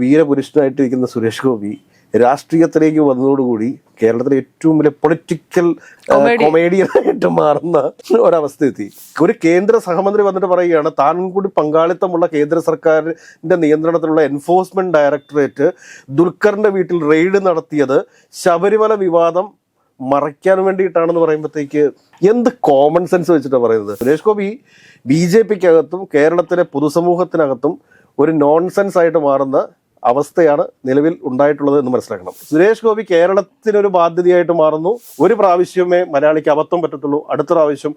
വീരപുരുഷനായിട്ടിരിക്കുന്ന സുരേഷ് ഗോപി രാഷ്ട്രീയത്തിലേക്ക് വന്നതോടുകൂടി കേരളത്തിലെ ഏറ്റവും വലിയ പൊളിറ്റിക്കൽ കൊമേഡിയനായിട്ട് മാറുന്ന ഒരവസ്ഥ എത്തി. ഒരു കേന്ദ്ര സഹമന്ത്രി വന്നിട്ട് പറയുകയാണ് താൻ കൂടി പങ്കാളിത്തമുള്ള കേന്ദ്ര സർക്കാരിന്റെ നിയന്ത്രണത്തിലുള്ള എൻഫോഴ്സ്മെന്റ് ഡയറക്ടറേറ്റ് ദുൽഖറിന്റെ വീട്ടിൽ റെയ്ഡ് നടത്തിയത് ശബരിമല വിവാദം മറയ്ക്കാൻ വേണ്ടിയിട്ടാണെന്ന് പറയുമ്പോഴത്തേക്ക് എന്ത് കോമൺ സെൻസ് വെച്ചിട്ടാണ് പറയുന്നത്. സുരേഷ് ഗോപി BJPക്കകത്തും കേരളത്തിലെ പൊതുസമൂഹത്തിനകത്തും ഒരു നോൺസെൻസ് ആയിട്ട് മാറുന്ന അവസ്ഥയാണ് നിലവിൽ ഉണ്ടായിട്ടുള്ളത് എന്ന് മനസ്സിലാക്കണം. സുരേഷ് ഗോപി കേരളത്തിനൊരു ബാധ്യതയായിട്ട് മാറുന്നു. ഒരു പ്രാവശ്യമേ മലയാളിക്ക് അബദ്ധം പറ്റത്തുള്ളൂ. അടുത്ത പ്രാവശ്യം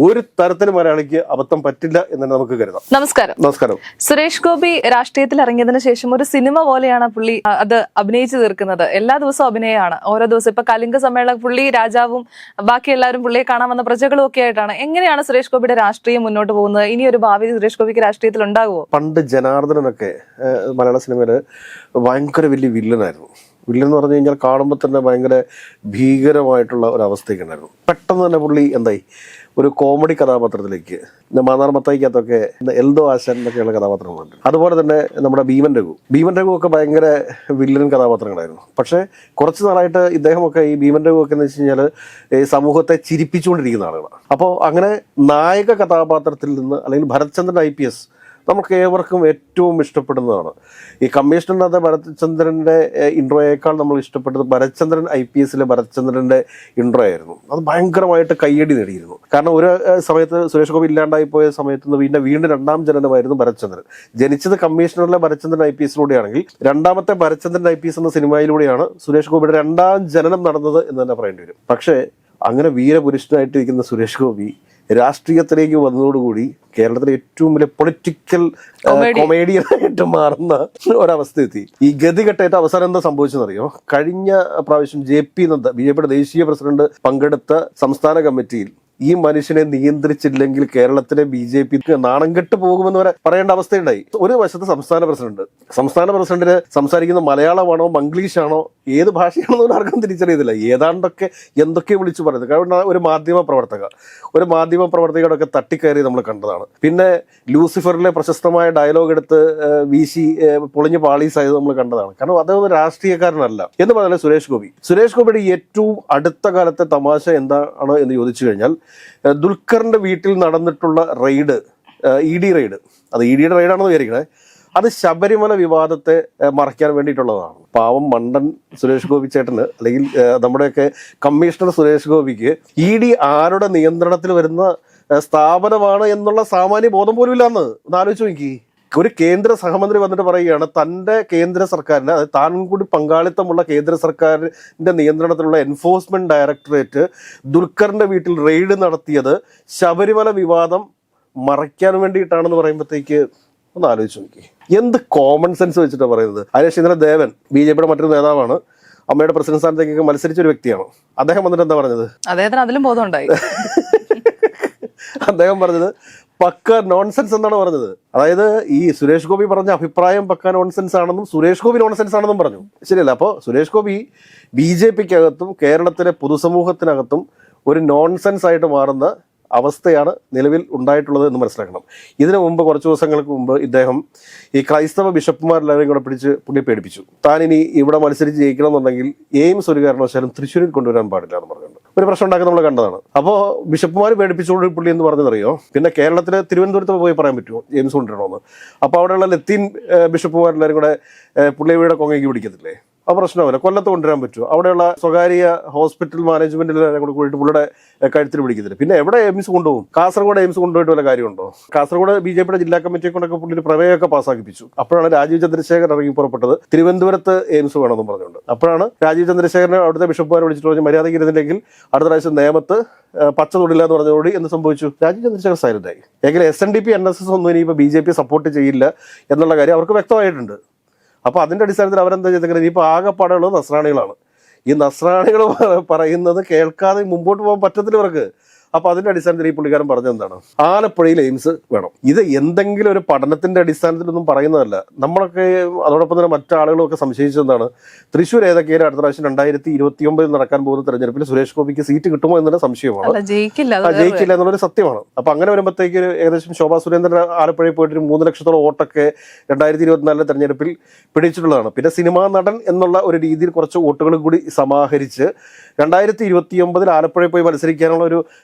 ഒരു തരത്തിലും മലയാളിക്ക് അബദ്ധം പറ്റില്ല എന്ന് നമുക്ക് കരുതാം. നമസ്കാരം. സുരേഷ് ഗോപി രാഷ്ട്രീയത്തിൽ ഇറങ്ങിയതിനു ശേഷം ഒരു സിനിമ പോലെയാണ് പുള്ളി അത് അഭിനയിച്ചു തീർക്കുന്നത്. എല്ലാ ദിവസവും അഭിനയമാണ്. ഓരോ ദിവസം ഇപ്പൊ കലിംഗ സമ്മേളനം പുള്ളി രാജാവും ബാക്കി എല്ലാവരും പുള്ളിയെ കാണാൻ വന്ന പ്രജകളും ഒക്കെ ആയിട്ടാണ്. എങ്ങനെയാണ് സുരേഷ് ഗോപിയുടെ രാഷ്ട്രീയം മുന്നോട്ട് പോകുന്നത്? ഇനി ഒരു ഭാവി സുരേഷ് ഗോപിക്ക് രാഷ്ട്രീയത്തിൽ ഉണ്ടാകുമോ? പണ്ട് ജനാർദ്ദനൊക്കെ മലയാള സിനിമയില് ഭയങ്കര വലിയ വില്ലനായിരുന്നു. വില്ലൻ എന്ന് പറഞ്ഞു കഴിഞ്ഞാൽ കാണുമ്പോൾ തന്നെ ഭയങ്കര ഭീകരമായിട്ടുള്ള ഒരവസ്ഥയൊക്കെ ഉണ്ടായിരുന്നു. പെട്ടെന്ന് തന്നെ പുള്ളി എന്തായി ഒരു കോമഡി കഥാപാത്രത്തിലേക്ക്, മാന്നാർ മത്തായിക്കകത്തൊക്കെ എൽദോ ആശാൻ എന്നൊക്കെയുള്ള കഥാപാത്രങ്ങളുണ്ട്. അതുപോലെ തന്നെ നമ്മുടെ ഭീമൻ രഘു ഒക്കെ ഭയങ്കര വില്ലൻ കഥാപാത്രങ്ങളായിരുന്നു. പക്ഷേ കുറച്ച് നാളായിട്ട് ഇദ്ദേഹമൊക്കെ ഈ ഭീമൻ രഘു ഒക്കെ എന്ന് വെച്ച് കഴിഞ്ഞാൽ സമൂഹത്തെ ചിരിപ്പിച്ചുകൊണ്ടിരിക്കുന്ന ആളുകളാണ്. അപ്പോൾ അങ്ങനെ നായക കഥാപാത്രത്തിൽ നിന്ന് അല്ലെങ്കിൽ ഭരത്ചന്ദ്രൻ IPS നമുക്ക് ഏവർക്കും ഏറ്റവും ഇഷ്ടപ്പെടുന്നതാണ്. ഈ കമ്മീഷണറിനകത്ത് ഭരത്ചന്ദ്രൻ്റെ ഇൻട്രോയേക്കാൾ നമ്മൾ ഇഷ്ടപ്പെട്ടത് ഭരത്ചന്ദ്രൻ IPSലെ ഭരത്ചന്ദ്രൻ്റെ ഇൻട്രോ ആയിരുന്നു. അത് ഭയങ്കരമായിട്ട് കയ്യടി നേടിയിരുന്നു. കാരണം ഒരു സമയത്ത് സുരേഷ് ഗോപി ഇല്ലാണ്ടായി പോയ സമയത്ത് നിന്ന് വീണ്ടും രണ്ടാം ജനനമായിരുന്നു ഭരത്ചന്ദ്രൻ. ജനിച്ചത് കമ്മീഷണറിലെ ഭരത്ചന്ദ്രൻ IPSലൂടെയാണെങ്കിൽ രണ്ടാമത്തെ ഭരത്ചന്ദ്രൻ IPS എന്ന സിനിമയിലൂടെയാണ് സുരേഷ് ഗോപിയുടെ രണ്ടാം ജനനം നടന്നത് എന്ന് തന്നെ പറയേണ്ടി വരും. പക്ഷേ അങ്ങനെ വീരപുരുഷനായിട്ടിരിക്കുന്ന സുരേഷ് ഗോപി രാഷ്ട്രീയത്തിലേക്ക് വന്നതോടുകൂടി കേരളത്തിലെ ഏറ്റവും വലിയ പൊളിറ്റിക്കൽ കൊമേഡിയനായിട്ട് മാറുന്ന ഒരവസ്ഥ എത്തി. ഈ ഗതികെട്ടായിട്ട് അവസാനം എന്താ സംഭവിച്ചെന്നറിയോ? കഴിഞ്ഞ പ്രാവശ്യം JP നദ്ദ BJPയുടെ ദേശീയ പ്രസിഡന്റ് പങ്കെടുത്ത സംസ്ഥാന കമ്മിറ്റിയിൽ ഈ മനുഷ്യനെ നിയന്ത്രിച്ചില്ലെങ്കിൽ കേരളത്തിലെ BJP നാണം കെട്ട് പോകുമെന്ന് വരെ പറയേണ്ട അവസ്ഥയുണ്ടായി. ഒരു വശത്ത് സംസ്ഥാന പ്രസിഡന്റിന് സംസാരിക്കുന്ന മലയാളമാണോ മംഗ്ലീഷാണോ ഏത് ഭാഷയാണെന്നോ ആർക്കും തിരിച്ചറിയത്തില്ല. ഏതാണ്ടൊക്കെ എന്തൊക്കെ വിളിച്ചു പറയുന്നത്. കാരണം ഒരു മാധ്യമ പ്രവർത്തകരോടൊക്കെ തട്ടിക്കയറി നമ്മൾ കണ്ടതാണ്. പിന്നെ ലൂസിഫറിലെ പ്രശസ്തമായ ഡയലോഗ് എടുത്ത് വീശി പൊളിഞ്ഞ് പാളീസായത് നമ്മൾ കണ്ടതാണ്. കാരണം അതൊന്നും രാഷ്ട്രീയക്കാരനല്ല എന്ന് പറഞ്ഞാൽ സുരേഷ് ഗോപിയുടെ ഏറ്റവും അടുത്ത കാലത്തെ തമാശ എന്താണ് എന്ന് ചോദിച്ചു കഴിഞ്ഞാൽ ദുൽഖറിന്റെ വീട്ടിൽ നടന്നിട്ടുള്ള റെയ്ഡ്, ED റെയ്ഡ്, അത് EDയുടെ റെയ്ഡാണെന്ന് വിചാരിക്കണേ, അത് ശബരിമല വിവാദത്തെ മറയ്ക്കാൻ വേണ്ടിയിട്ടുള്ളതാണ്. പാവം മണ്ടൻ സുരേഷ് ഗോപി ചേട്ടന് അല്ലെങ്കിൽ നമ്മുടെയൊക്കെ കമ്മീഷണർ സുരേഷ് ഗോപിക്ക് ED ആരുടെ നിയന്ത്രണത്തിൽ വരുന്ന സ്ഥാപനമാണ് എന്നുള്ള സാമാന്യ ബോധം പോലും ഇല്ലാന്ന് ഒന്ന് ആലോചിച്ച് നോക്കി. ഒരു കേന്ദ്ര സഹമന്ത്രി വന്നിട്ട് പറയുകയാണ് തൻ്റെ കേന്ദ്ര സർക്കാരിന്, അതായത് താൻ കൂടി പങ്കാളിത്തമുള്ള കേന്ദ്ര സർക്കാരിന്റെ നിയന്ത്രണത്തിലുള്ള എൻഫോഴ്സ്മെന്റ് ഡയറക്ടറേറ്റ് ദുൽഖറിന്റെ വീട്ടിൽ റെയ്ഡ് നടത്തിയത് ശബരിമല വിവാദം മറയ്ക്കാൻ വേണ്ടിയിട്ടാണെന്ന് പറയുമ്പോഴത്തേക്ക് ഒന്ന് ആലോചിച്ച് നോക്കി. എന്ത് കോമൺ സെൻസ് വെച്ചിട്ടാണ് പറയുന്നത്. അതിനുശേഷം ഇന്നലെ ദേവൻ BJPയുടെ മറ്റൊരു നേതാവാണ്, അമ്മയുടെ പ്രസിഡന്റ് സ്ഥാനത്തേക്കൊക്കെ മത്സരിച്ച ഒരു വ്യക്തിയാണ്. അദ്ദേഹം വന്നിട്ട് എന്താ പറഞ്ഞത്? അദ്ദേഹത്തിന് അതിലും ബോധമുണ്ടായി. അദ്ദേഹം പറഞ്ഞത് പക്ക നോൺസെൻസ് എന്നാണ് പറഞ്ഞത്. അതായത് ഈ സുരേഷ് ഗോപി പറഞ്ഞ അഭിപ്രായം പക്ക നോൺസെൻസ് ആണെന്നും സുരേഷ് ഗോപി നോൺസെൻസ് ആണെന്നും പറഞ്ഞു. ശരിയല്ല. അപ്പോൾ സുരേഷ് ഗോപി BJPക്കകത്തും കേരളത്തിലെ പൊതുസമൂഹത്തിനകത്തും ഒരു നോൺസെൻസ് ആയിട്ട് മാറുന്ന അവസ്ഥയാണ് നിലവിൽ ഉണ്ടായിട്ടുള്ളത് എന്ന് മനസ്സിലാക്കണം. ഇതിനു മുമ്പ് കുറച്ച് ദിവസങ്ങൾക്ക് മുമ്പ് ഇദ്ദേഹം ഈ ക്രൈസ്തവ ബിഷപ്പുമാരെല്ലാവരെയും കൂടെ പിടിച്ച് പുള്ളി പേടിപ്പിച്ചു. താൻ ഇനി ഇവിടെ മത്സരിച്ച് ജയിക്കണമെന്നുണ്ടെങ്കിൽ എയിംസ് ഒരു കാരണവശാലും തൃശ്ശൂരിൽ കൊണ്ടുവരാൻ പാടില്ല എന്ന് പറഞ്ഞിട്ടുണ്ട്. ഒരു പ്രശ്നം ഉണ്ടാക്കി നമ്മൾ കണ്ടതാണ്. അപ്പോൾ ബിഷപ്പുമാർ പേടിപ്പിച്ചുകൊണ്ട് പുള്ളി എന്ന് പറഞ്ഞതറിയോ? പിന്നെ കേരളത്തിൽ തിരുവനന്തപുരത്ത് പോയി പറയാൻ പറ്റുമോ എയിംസ് കൊണ്ടുവരണമെന്ന്? അപ്പോൾ അവിടെയുള്ള ലത്തീൻ ബിഷപ്പുമാരെല്ലാവരും കൂടെ പുള്ളിയുടെ കൊങ്ങയ്ക്ക് പിടിക്കത്തില്ലേ? ആ പ്രശ്നമല്ല. കൊല്ലത്ത് കൊണ്ടുവരാൻ പറ്റുമോ? അവിടെയുള്ള സ്വകാര്യ ഹോസ്പിറ്റൽ മാനേജ്മെന്റിലെല്ലാം കൂടെ കൂടിയിട്ട് പുള്ളിയുടെ കഴുത്തിൽ പിടിക്കത്തില്ല. പിന്നെ എവിടെ എയിംസ് കൊണ്ടുപോകും? കാസർഗോഡ് എയിംസ് കൊണ്ടുപോയിട്ട് വല്ല കാര്യമുണ്ടോ? കാസർഗോഡ് BJPയുടെ ജില്ലാ കമ്മിറ്റിയെ കൊണ്ടൊക്കെ പുള്ളി പ്രമേയമൊക്കെ പാസ്സാക്കിപ്പിച്ചു. അപ്പോഴാണ് രാജീവ് ചന്ദ്രശേഖർ ഇറങ്ങി പുറപ്പെട്ടത് തിരുവനന്തപുരത്ത് എയിംസ് വേണമെന്നും പറഞ്ഞുകൊണ്ട്. അപ്പോഴാണ് രാജീവ് ചന്ദ്രശേഖരനെ അവിടുത്തെ ബിഷപ്പുമാരെ വിളിച്ചിട്ട് പറഞ്ഞ് മര്യാദയ്ക്ക് ഇരുന്നില്ലെങ്കിൽ അടുത്ത പ്രാവശ്യം നേമത്ത് പച്ച തൊടില്ല എന്ന് പറഞ്ഞതോടി എന്ത് സംഭവിച്ചു? രാജീവ് ചന്ദ്രശേഖർ സൈലന്റായി. എങ്കിലും SNDP NSS ഒന്നും ഇനിയിപ്പോൾ BJP സപ്പോർട്ട് ചെയ്യില്ല എന്നുള്ള കാര്യം അവർക്ക് വ്യക്തമായിട്ടുണ്ട്. അപ്പോൾ അതിൻ്റെ അടിസ്ഥാനത്തിൽ അവരെന്താ ചെയ്തെങ്കിൽ ഇനിയിപ്പോൾ ആകെപ്പാടുള്ളത് നസ്രാണികളാണ്. ഈ നസ്രാണികൾ പറയുന്നത് കേൾക്കാതെ മുമ്പോട്ട് പോകാൻ പറ്റത്തില്ല ഇവർക്ക്. അപ്പൊ അതിന്റെ അടിസ്ഥാനത്തിൽ ഈ പുള്ളിക്കാരൻ പറഞ്ഞത് എന്താണ്, ആലപ്പുഴയിൽ എയിംസ് വേണം. ഇത് എന്തെങ്കിലും ഒരു പഠനത്തിന്റെ അടിസ്ഥാനത്തിലൊന്നും പറയുന്നതല്ല. നമ്മളൊക്കെ അതോടൊപ്പം തന്നെ മറ്റാളുകളും ഒക്കെ സംശയിച്ചെന്താണ്, തൃശ്ശൂർ ഏതൊക്കെയാണ് അടുത്ത പ്രാവശ്യം 2029 നടക്കാൻ പോകുന്ന തെരഞ്ഞെടുപ്പിൽ സുരേഷ് ഗോപിക്ക് സീറ്റ് കിട്ടുമോ എന്നുള്ള സംശയമാണ്. ജയിക്കില്ല എന്നുള്ളൊരു സത്യമാണ്. അപ്പൊ അങ്ങനെ വരുമ്പോഴത്തേക്ക് ഏകദേശം ശോഭാ സുരേന്ദ്രൻ ആലപ്പുഴയിൽ പോയിട്ട് 3 ലക്ഷത്തോളം വോട്ടൊക്കെ 2024 തെരഞ്ഞെടുപ്പിൽ പിടിച്ചിട്ടുള്ളതാണ്. പിന്നെ സിനിമാ നടൻ എന്നുള്ള ഒരു രീതിയിൽ കുറച്ച് വോട്ടുകൾ കൂടി സമാഹരിച്ച് 2029 ആലപ്പുഴയിൽ പോയി മത്സരിക്കാനുള്ള ഒരു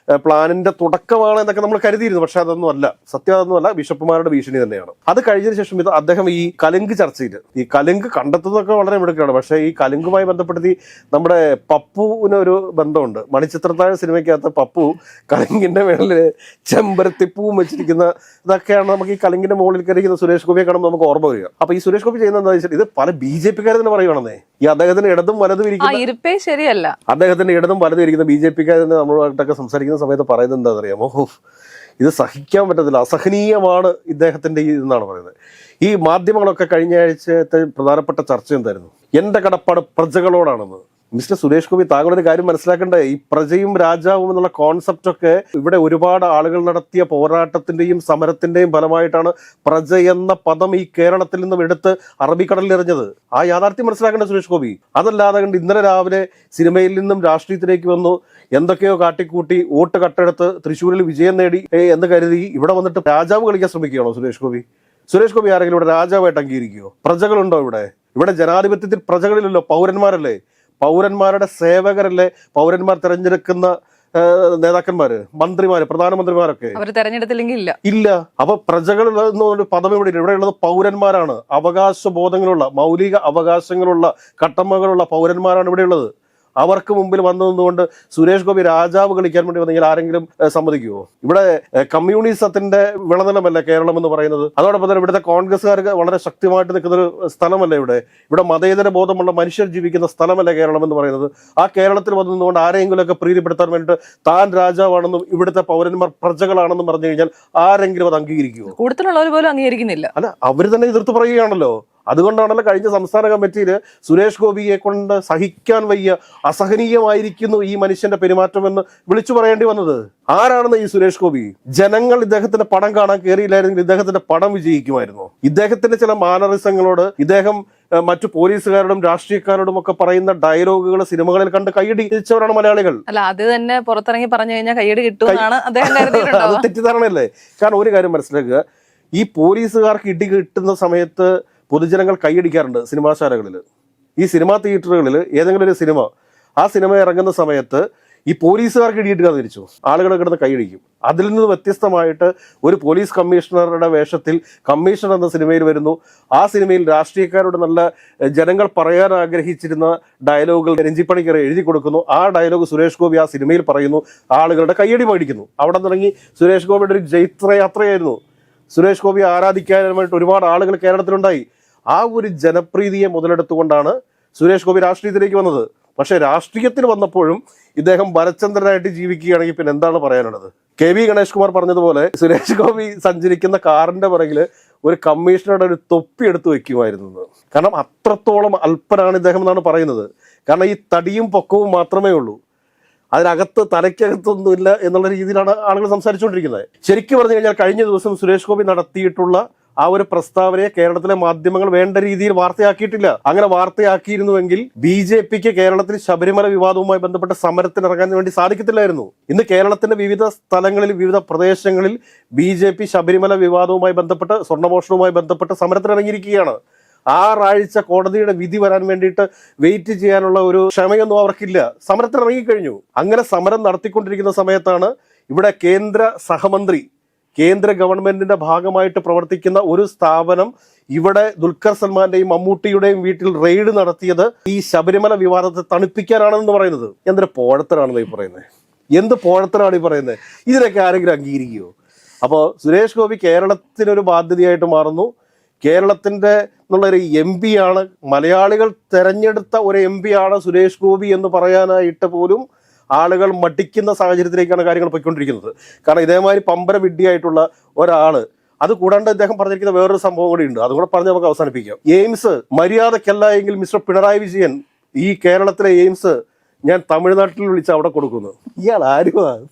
പ്ലാനിന്റെ തുടക്കമാണ് എന്നൊക്കെ നമ്മൾ കരുതിയിരുന്നു. പക്ഷെ അതൊന്നും അല്ല, സത്യം അതൊന്നുമല്ല, ബിഷപ്പുമാരുടെ ഭീഷണി തന്നെയാണ്. അത് കഴിഞ്ഞതിന് ശേഷം ഇത് അദ്ദേഹം ഈ കലുങ്ക് ചർച്ചയിൽ ഈ കലുങ്ക് കണ്ടെത്തുന്നതൊക്കെ വളരെ മിടുക്കാണ്. പക്ഷേ ഈ കലുങ്കുമായി ബന്ധപ്പെടുത്തി നമ്മുടെ പപ്പുവിന് ഒരു ബന്ധമുണ്ട്. മണിച്ചിത്രത്താഴ് സിനിമയ്ക്കകത്ത് പപ്പു കലുങ്കിന്റെ മേളില് ചെമ്പരത്തിപ്പൂവും വെച്ചിരിക്കുന്ന ഇതൊക്കെയാണ് നമുക്ക് ഈ കലുങ്കിന്റെ മുകളിൽ കയറിയിരിക്കുന്ന സുരേഷ് ഗോപിയെ കാണുമ്പോൾ നമുക്ക് ഓർമ്മ വരിക. അപ്പൊ ഈ സുരേഷ് ഗോപി ചെയ്യുന്നത് എന്താ വെച്ചാൽ, ഇത് പല BJP-ക്കാർ തന്നെ പറയുവാണെന്നേ, ഈ അദ്ദേഹത്തിന് ഇടതും വലതും ഇരിക്കുന്ന ശരിയല്ല, അദ്ദേഹത്തിന്റെ ഇടതും വലതും ഇരിക്കുന്ന BJP-ക്കാർ തന്നെ നമ്മളുമായിട്ടൊക്കെ സംസാരിക്കുന്ന സമയത്ത് പറയുന്നത് എന്താ അറിയാമോ, ഇത് സഹിക്കാൻ പറ്റത്തില്ല, അസഹനീയമാണ് ഇദ്ദേഹത്തിന്റെ ഇതെന്നാണ് പറയുന്നത്. ഈ മാധ്യമങ്ങളൊക്കെ കഴിഞ്ഞ ആഴ്ചത്തെ പ്രധാനപ്പെട്ട ചർച്ച എന്തായിരുന്നു, എന്റെ കടപ്പാട് പ്രജകളോടാണെന്ന്. മിസ്റ്റർ സുരേഷ് ഗോപി, താങ്കളൊരു കാര്യം മനസ്സിലാക്കണ്ടേ, ഈ പ്രജയും രാജാവും എന്നുള്ള കോൺസെപ്റ്റ് ഒക്കെ ഇവിടെ ഒരുപാട് ആളുകൾ നടത്തിയ പോരാട്ടത്തിന്റെയും സമരത്തിന്റെയും ഫലമായിട്ടാണ് പ്രജ എന്ന പദം ഈ കേരളത്തിൽ നിന്നും എടുത്ത് അറബിക്കടലിൽ എറിഞ്ഞത്. ആ യാഥാർത്ഥ്യം മനസ്സിലാക്കേണ്ട സുരേഷ് ഗോപി. അതല്ലാതെ കണ്ട് ഇന്നലെ രാവിലെ സിനിമയിൽ നിന്നും രാഷ്ട്രീയത്തിലേക്ക് വന്നു, എന്തൊക്കെയോ കാട്ടിക്കൂട്ടി വോട്ട് കട്ടെടുത്ത് തൃശ്ശൂരിൽ വിജയം നേടി എന്ന് കരുതി ഇവിടെ വന്നിട്ട് രാജാവ് കളിക്കാൻ ശ്രമിക്കുകയാണോ സുരേഷ് ഗോപി? സുരേഷ് ഗോപി ആരെങ്കിലും ഇവിടെ രാജാവായിട്ട് അംഗീകരിക്കുമോ? പ്രജകളുണ്ടോ ഇവിടെ? ഇവിടെ ജനാധിപത്യത്തിൽ പ്രജകളിലല്ലോ, പൗരന്മാരല്ലേ, പൗരന്മാരുടെ സേവകരല്ലേ, പൗരന്മാർ തെരഞ്ഞെടുക്കുന്ന നേതാക്കന്മാര്, മന്ത്രിമാര്, പ്രധാനമന്ത്രിമാരൊക്കെ അവർ തെരഞ്ഞെടുത്തില്ലെങ്കിൽ ഇല്ല. അപ്പൊ പ്രജകൾ എന്നൊരു പദം ഇവിടെ ഉള്ളത് പൗരന്മാരാണ്. അവകാശ ബോധങ്ങളുള്ള, മൗലിക അവകാശങ്ങളുള്ള, കട്ടമ്മകളുള്ള പൗരന്മാരാണ് ഇവിടെ ഉള്ളത്. അവർക്ക് മുമ്പിൽ വന്നു നിന്നുകൊണ്ട് സുരേഷ് ഗോപി രാജാവ് കളിക്കാൻ വേണ്ടി വന്നെങ്കിൽ ആരെങ്കിലും സമ്മതിക്കുമോ? ഇവിടെ കമ്മ്യൂണിസത്തിന്റെ വിളനിലമല്ല കേരളം എന്ന് പറയുന്നത്. അതോടൊപ്പം തന്നെ ഇവിടുത്തെ കോൺഗ്രസ്സുകാർക്ക് വളരെ ശക്തമായിട്ട് നിൽക്കുന്ന ഒരു സ്ഥലമല്ല ഇവിടെ മതേതര ബോധമുള്ള മനുഷ്യർ ജീവിക്കുന്ന സ്ഥലമല്ല കേരളം എന്ന് പറയുന്നത്. ആ കേരളത്തിൽ വന്നു നിന്നുകൊണ്ട് ആരെങ്കിലുമൊക്കെ പ്രീതിപ്പെടുത്താൻ വേണ്ടിയിട്ട് താൻ രാജാവാണെന്നും ഇവിടുത്തെ പൗരന്മാർ പ്രജകളാണെന്നും പറഞ്ഞു കഴിഞ്ഞാൽ ആരെങ്കിലും അത് അംഗീകരിക്കുമോ? കൂടുതലുള്ളവർ പോലും അംഗീകരിക്കുന്നില്ല. അല്ല, അവർ തന്നെ എതിർത്ത് പറയുകയാണല്ലോ. അതുകൊണ്ടാണല്ലോ കഴിഞ്ഞ സംസ്ഥാന കമ്മിറ്റിയിൽ സുരേഷ് ഗോപിയെ കൊണ്ട് സഹിക്കാൻ വയ്യ, അസഹനീയമായിരിക്കുന്നു ഈ മനുഷ്യന്റെ പെരുമാറ്റം എന്ന് വിളിച്ചു പറയേണ്ടി വന്നത്. ആരാണെന്ന് ഈ സുരേഷ് ഗോപി? ജനങ്ങൾ ഇദ്ദേഹത്തിന്റെ പടം കാണാൻ കയറിയില്ലായിരുന്നെങ്കിൽ ഇദ്ദേഹത്തിന്റെ പടം വിജയിക്കുമായിരുന്നു. ഇദ്ദേഹത്തിന്റെ ചില മാനറിസങ്ങളോട് ഇദ്ദേഹം മറ്റു പോലീസുകാരോടും രാഷ്ട്രീയക്കാരോടും ഒക്കെ പറയുന്ന ഡയലോഗുകൾ സിനിമകളിൽ കണ്ട് കൈയടിച്ചവരാണ് മലയാളികൾ. അല്ല, അത് തന്നെ പുറത്തിറങ്ങി പറഞ്ഞു കഴിഞ്ഞാൽ കൈയടി കിട്ടുമെന്നാണ് അദ്ദേഹം കരുതിയിട്ടുള്ളത്. അത് തെറ്റിദ്ധാരണയല്ലേ? കാരണം ഒരു കാര്യം മനസ്സിലാക്കുക, ഈ പോലീസുകാർക്ക് ഇടി കിട്ടുന്ന സമയത്ത് പൊതുജനങ്ങൾ കൈയടിക്കാറുണ്ട് സിനിമാശാലകളിൽ. ഈ സിനിമാ തിയേറ്ററുകളിൽ ഏതെങ്കിലും ഒരു സിനിമ, ആ സിനിമ ഇറങ്ങുന്ന സമയത്ത് ഈ പോലീസുകാർക്ക് ഇടിയിട്ട് തിരിച്ചു ആളുകൾ കിടന്ന് കൈയടിക്കും. അതിൽ നിന്ന് വ്യത്യസ്തമായിട്ട് ഒരു പോലീസ് കമ്മീഷണറുടെ വേഷത്തിൽ കമ്മീഷണർ എന്ന സിനിമയിൽ വരുന്നു. ആ സിനിമയിൽ രാഷ്ട്രീയക്കാരോട് നല്ല ജനങ്ങൾ പറയാൻ ആഗ്രഹിച്ചിരുന്ന ഡയലോഗുകൾ രഞ്ജിപ്പണിക്കർ എഴുതി കൊടുക്കുന്നു. ആ ഡയലോഗ് സുരേഷ് ഗോപി ആ സിനിമയിൽ പറയുന്നു, ആളുകളുടെ കൈയടി മേടിക്കുന്നു. അവിടെ തുടങ്ങി സുരേഷ് ഗോപിയുടെ ഒരു ജൈത്രയാത്രയായിരുന്നു. സുരേഷ് ഗോപി ആരാധിക്കാനായിട്ട് ഒരുപാട് ആളുകൾ കേരളത്തിലുണ്ടായി. ആ ഒരു ജനപ്രീതിയെ മുതലെടുത്തുകൊണ്ടാണ് സുരേഷ് ഗോപി രാഷ്ട്രീയത്തിലേക്ക് വന്നത്. പക്ഷെ രാഷ്ട്രീയത്തിൽ വന്നപ്പോഴും ഇദ്ദേഹം ഭരചന്ദ്രനായിട്ട് ജീവിക്കുകയാണെങ്കിൽ പിന്നെ എന്താണ് പറയാനുള്ളത്? KV ഗണേഷ് കുമാർ പറഞ്ഞതുപോലെ സുരേഷ് ഗോപി സഞ്ചരിക്കുന്ന കാറിന്റെ പുറകിൽ ഒരു കമ്മീഷണറുടെ ഒരു തൊപ്പി എടുത്തു വെക്കുമായിരുന്നു. കാരണം അത്രത്തോളം അല്പനാണ് ഇദ്ദേഹം എന്നാണ് പറയുന്നത്. കാരണം ഈ തടിയും പൊക്കവും മാത്രമേ ഉള്ളൂ, അതിനകത്ത് തലയ്ക്കകത്തൊന്നുമില്ല എന്നുള്ള രീതിയിലാണ് ആളുകൾ സംസാരിച്ചുകൊണ്ടിരിക്കുന്നത്. ശരിക്കും പറഞ്ഞു കഴിഞ്ഞാൽ കഴിഞ്ഞ ദിവസം സുരേഷ് ഗോപി നടത്തിയിട്ടുള്ള ആ ഒരു പ്രസ്താവനയെ കേരളത്തിലെ മാധ്യമങ്ങൾ വേണ്ട രീതിയിൽ വാർത്തയാക്കിയിട്ടില്ല. അങ്ങനെ വാർത്തയാക്കിയിരുന്നുവെങ്കിൽ BJP-ക്ക് കേരളത്തിൽ ശബരിമല വിവാദവുമായി ബന്ധപ്പെട്ട സമരത്തിന് ഇറങ്ങാൻ വേണ്ടി സാധിക്കത്തില്ലായിരുന്നു. ഇന്ന് കേരളത്തിന്റെ വിവിധ സ്ഥലങ്ങളിൽ, വിവിധ പ്രദേശങ്ങളിൽ BJP ശബരിമല വിവാദവുമായി ബന്ധപ്പെട്ട്, സ്വർണ്ണമോഷണവുമായി ബന്ധപ്പെട്ട് സമരത്തിന് ഇറങ്ങിയിരിക്കുകയാണ്. 6 ആഴ്ച കോടതിയുടെ വിധി വരാൻ വേണ്ടിയിട്ട് വെയിറ്റ് ചെയ്യാനുള്ള ഒരു ക്ഷമയൊന്നും അവർക്കില്ല. സമരത്തിന് ഇറങ്ങിക്കഴിഞ്ഞു. അങ്ങനെ സമരം നടത്തിക്കൊണ്ടിരിക്കുന്ന സമയത്താണ് ഇവിടെ കേന്ദ്ര സഹമന്ത്രി, കേന്ദ്ര ഗവൺമെന്റിന്റെ ഭാഗമായിട്ട് പ്രവർത്തിക്കുന്ന ഒരു സ്ഥാപനം ഇവിടെ ദുൽഖർ സൽമാന്റെയും മമ്മൂട്ടിയുടെയും വീട്ടിൽ റെയ്ഡ് നടത്തിയത് ഈ ശബരിമല വിവാദത്തെ തണുപ്പിക്കാനാണെന്ന് പറയുന്നത്. എന്തൊരു പോഴത്തരാണെന്ന് ഈ പറയുന്നത്? എന്ത് പോഴത്തരാണ് ഈ പറയുന്നത്? ഇതിനൊക്കെ ആരെങ്കിലും അംഗീകരിക്കുമോ? അപ്പോൾ സുരേഷ് ഗോപി കേരളത്തിനൊരു ബാധ്യതയായിട്ട് മാറുന്നു. കേരളത്തിന്റെ എന്നുള്ളൊരു MP ആണ്, മലയാളികൾ തെരഞ്ഞെടുത്ത ഒരു MP ആണ് സുരേഷ് ഗോപി എന്ന് പറയാനായിട്ട് പോലും ആളുകൾ മടിക്കുന്ന സാഹചര്യത്തിലേക്കാണ് കാര്യങ്ങൾ പോയിക്കൊണ്ടിരിക്കുന്നത്. കാരണം ഇതേമാതിരി പമ്പര വിഡ്ഢിയായിട്ടുള്ള ഒരാള്, അത് കൂടാണ്ട് ഇദ്ദേഹം പറഞ്ഞിരിക്കുന്ന വേറൊരു സംഭവം കൂടി ഉണ്ട്, അതുകൂടെ പറഞ്ഞ് നമുക്ക് അവസാനിപ്പിക്കാം. എയിംസ് മര്യാദക്കല്ല എങ്കിൽ മിസ്റ്റർ പിണറായി വിജയൻ ഈ കേരളത്തിലെ എയിംസ് ഞാൻ തമിഴ്നാട്ടിൽ വിളിച്ച് അവിടെ കൊടുക്കുന്നു. ഇയാൾ ആരുമാണ്?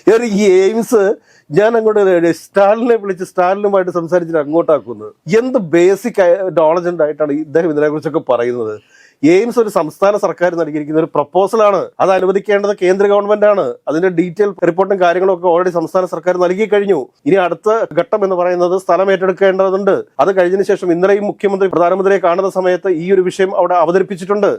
ഈ എയിംസ് ഞാൻ അങ്ങോട്ട് സ്റ്റാലിനെ വിളിച്ച് സ്റ്റാലിനുമായിട്ട് സംസാരിച്ചിട്ട് അങ്ങോട്ടാക്കുന്നത്. എന്ത് ബേസിക് നോളജ് ഉണ്ടായിട്ടാണ് ഇദ്ദേഹം ഇതിനെക്കുറിച്ചൊക്കെ പറയുന്നത്? എയിംസ് ഒരു സംസ്ഥാന സർക്കാർ നൽകിയിരിക്കുന്ന ഒരു പ്രപ്പോസലാണ്. അത് അനുവദിക്കേണ്ടത് കേന്ദ്ര ഗവൺമെന്റ് ആണ്. അതിന്റെ ഡീറ്റെയിൽ റിപ്പോർട്ടും കാര്യങ്ങളും ഒക്കെ ഓൾറെഡി സംസ്ഥാന സർക്കാർ നൽകി കഴിഞ്ഞു. ഇനി അടുത്ത ഘട്ടം എന്ന് പറയുന്നത് സ്ഥലം ഏറ്റെടുക്കേണ്ടതുണ്ട്. അത് കഴിഞ്ഞതിന് ശേഷം ഇന്നലെയും മുഖ്യമന്ത്രി പ്രധാനമന്ത്രിയെ കാണുന്ന സമയത്ത് ഈ ഒരു വിഷയം അവിടെ അവതരിപ്പിച്ചിട്ടുണ്ട്.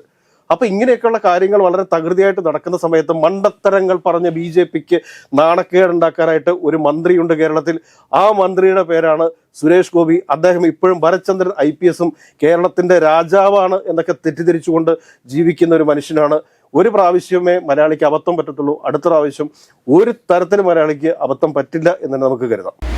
അപ്പൊ ഇങ്ങനെയൊക്കെയുള്ള കാര്യങ്ങൾ വളരെ തകൃതിയായിട്ട് നടക്കുന്ന സമയത്ത് മണ്ടത്തരങ്ങൾ പറഞ്ഞ BJPക്ക് നാണക്കേടുണ്ടാക്കാനായിട്ട് ഒരു മന്ത്രിയുണ്ട് കേരളത്തിൽ. ആ മന്ത്രിയുടെ പേരാണ് സുരേഷ് ഗോപി. അദ്ദേഹം ഇപ്പോഴും ഭരത്ചന്ദ്രൻ IPS കേരളത്തിന്റെ രാജാവാണ് എന്നൊക്കെ തെറ്റിദ്ധരിച്ചുകൊണ്ട് ജീവിക്കുന്ന ഒരു മനുഷ്യനാണ്. ഒരു പ്രാവശ്യമേ മലയാളിക്ക് അബദ്ധം പറ്റത്തുള്ളൂ. അടുത്ത പ്രാവശ്യം ഒരു തരത്തിലും മലയാളിക്ക് അബദ്ധം പറ്റില്ല എന്ന് നമുക്ക് കരുതാം.